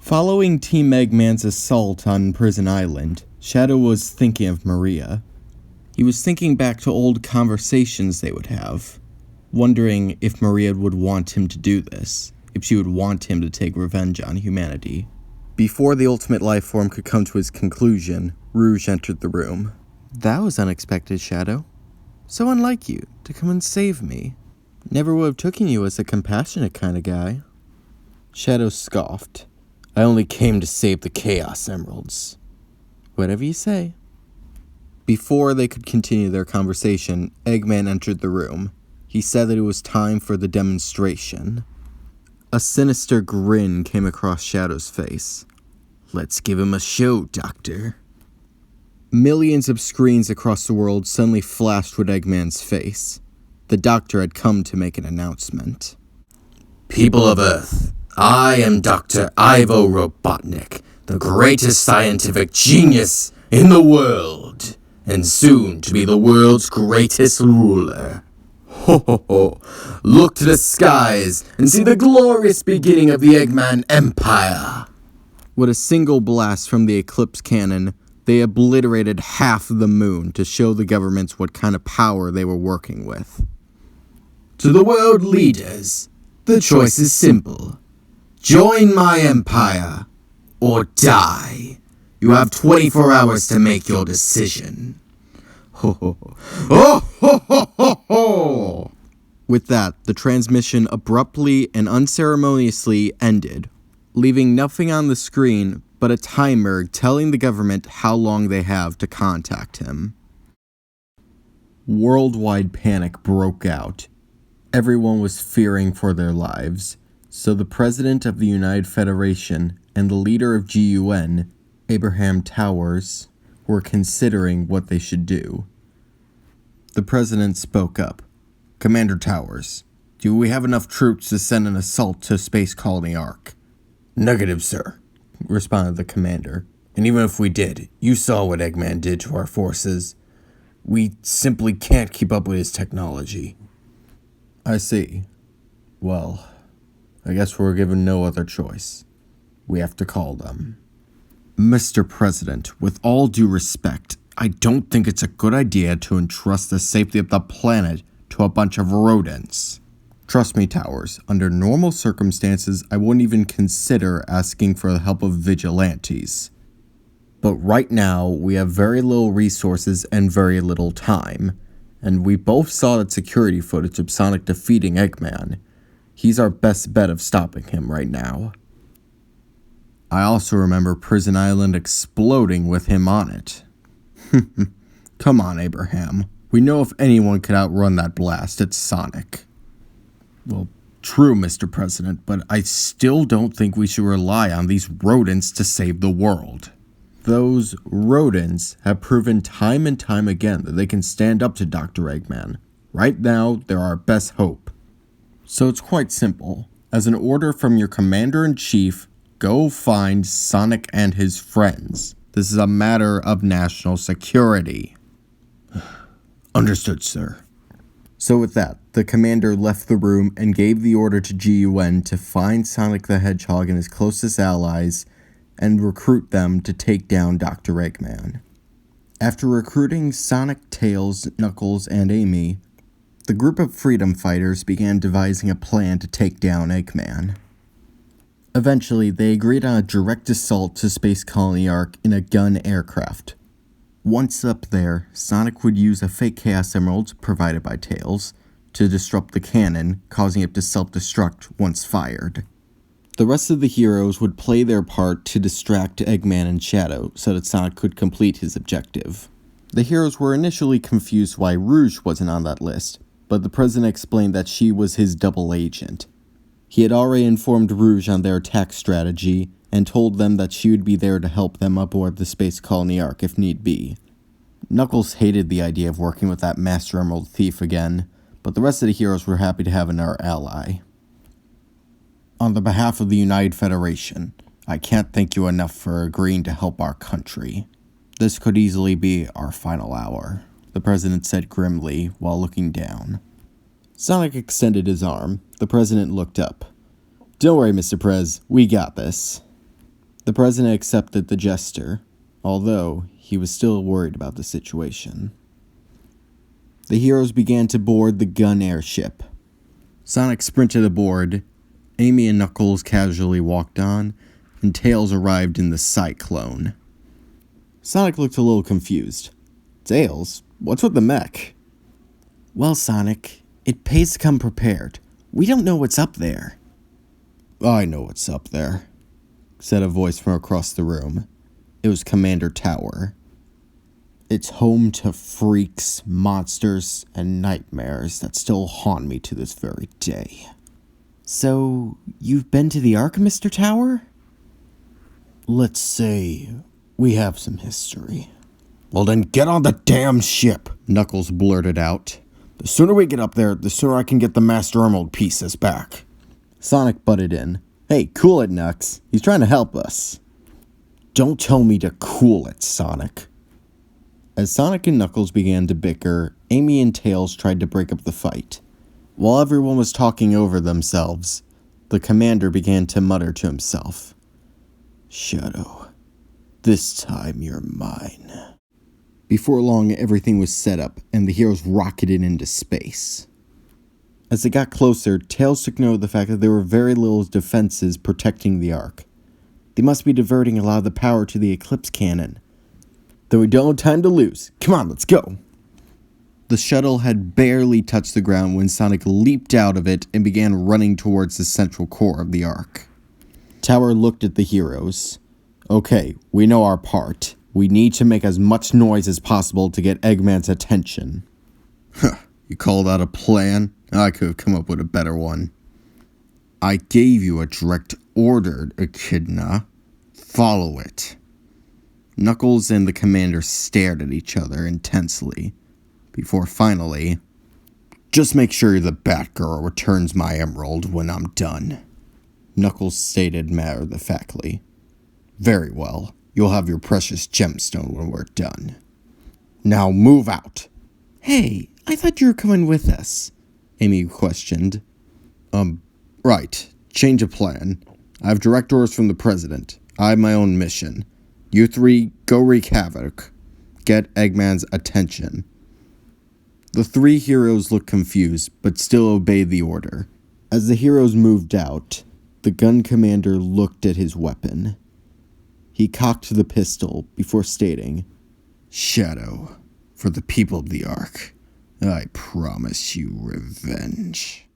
Following Team Eggman's assault on Prison Island, Shadow was thinking of Maria. He was thinking back to old conversations they would have, wondering if Maria would want him to do this, if she would want him to take revenge on humanity. Before the ultimate life form could come to his conclusion, Rouge entered the room. That was unexpected, Shadow. So unlike you, to come and save me. Never would have taken you as a compassionate kind of guy. Shadow scoffed. I only came to save the Chaos Emeralds. Whatever you say. Before they could continue their conversation, Eggman entered the room. He said that it was time for the demonstration. A sinister grin came across Shadow's face. Let's give him a show, Doctor. Millions of screens across the world suddenly flashed with Eggman's face. The Doctor had come to make an announcement. People of Earth, I am Dr. Ivo Robotnik, the greatest scientific genius in the world, and soon to be the world's greatest ruler. Ho ho ho, look to the skies and see the glorious beginning of the Eggman Empire. With a single blast from the Eclipse cannon, they obliterated half of the moon to show the governments what kind of power they were working with. To the world leaders, the choice is simple. Join my empire, or die. You have 24 hours to make your decision. Ho ho ho. Oh ho ho ho ho! With that, the transmission abruptly and unceremoniously ended, leaving nothing on the screen but a timer telling the government how long they have to contact him. Worldwide panic broke out. Everyone was fearing for their lives, so the president of the United Federation and the leader of GUN, Abraham Towers, were considering what they should do. The president spoke up. Commander Towers, do we have enough troops to send an assault to Space Colony Ark? Negative, sir, responded the commander. And even if we did, you saw what Eggman did to our forces. We simply can't keep up with his technology. I see. Well, I guess we're given no other choice. We have to call them. Mr. President, with all due respect, I don't think it's a good idea to entrust the safety of the planet to a bunch of rodents. Trust me, Towers, under normal circumstances, I wouldn't even consider asking for the help of vigilantes. But right now, we have very little resources and very little time. And we both saw that security footage of Sonic defeating Eggman. He's our best bet of stopping him right now. I also remember Prison Island exploding with him on it. Come on, Abraham. We know if anyone could outrun that blast, it's Sonic. Well, true, Mr. President, but I still don't think we should rely on these rodents to save the world. Those rodents have proven time and time again that they can stand up to Dr. Eggman. Right now, they're our best hope. So it's quite simple. As an order from your Commander-in-Chief, go find Sonic and his friends. This is a matter of national security. Understood, sir. So with that, the commander left the room and gave the order to GUN to find Sonic the Hedgehog and his closest allies and recruit them to take down Dr. Eggman. After recruiting Sonic, Tails, Knuckles, and Amy, the group of freedom fighters began devising a plan to take down Eggman. Eventually, they agreed on a direct assault to Space Colony Ark in a gun aircraft. Once up there, Sonic would use a fake Chaos Emerald, provided by Tails, to disrupt the cannon, causing it to self-destruct once fired. The rest of the heroes would play their part to distract Eggman and Shadow so that Sonic could complete his objective. The heroes were initially confused why Rouge wasn't on that list, but the president explained that she was his double agent. He had already informed Rouge on their attack strategy and told them that she would be there to help them aboard the Space Colony Ark if need be. Knuckles hated the idea of working with that Master Emerald thief again, but the rest of the heroes were happy to have another ally. On the behalf of the United Federation, I can't thank you enough for agreeing to help our country. This could easily be our final hour, the president said grimly while looking down. Sonic extended his arm. The president looked up. Don't worry, Mr. Prez, we got this. The president accepted the gesture, although he was still worried about the situation. The heroes began to board the gun airship. Sonic sprinted aboard, Amy and Knuckles casually walked on, and Tails arrived in the Cyclone. Sonic looked a little confused. Tails, what's with the mech? Well, Sonic, it pays to come prepared. We don't know what's up there. I know what's up there, said a voice from across the room. It was Commander Tower. It's home to freaks, monsters, and nightmares that still haunt me to this very day. So, you've been to the Ark, Mr. Tower? Let's say we have some history. Well then get on the damn ship, Knuckles blurted out. The sooner we get up there, the sooner I can get the Master Emerald pieces back. Sonic butted in. Hey, cool it, Knux. He's trying to help us. Don't tell me to cool it, Sonic. As Sonic and Knuckles began to bicker, Amy and Tails tried to break up the fight. While everyone was talking over themselves, the commander began to mutter to himself. Shadow, this time you're mine. Before long, everything was set up, and the heroes rocketed into space. As they got closer, Tails took note of the fact that there were very little defenses protecting the Ark. They must be diverting a lot of the power to the Eclipse Cannon. Then we don't have time to lose. Come on, let's go. The shuttle had barely touched the ground when Sonic leaped out of it and began running towards the central core of the Ark. Tower looked at the heroes. Okay, we know our part. We need to make as much noise as possible to get Eggman's attention. Huh, you call that a plan? I could have come up with a better one. I gave you a direct order, Echidna. Follow it. Knuckles and the commander stared at each other intensely, before finally, just make sure the Batgirl returns my emerald when I'm done. Knuckles stated matter-of-factly. Very well. You'll have your precious gemstone when we're done. Now move out. Hey, I thought you were coming with us, Amy questioned. Right. Change of plan. I have direct orders from the president. I have my own mission. You three, go wreak havoc. Get Eggman's attention. The three heroes looked confused, but still obeyed the order. As the heroes moved out, the gun commander looked at his weapon. He cocked the pistol before stating, Shadow, for the people of the Ark, I promise you revenge.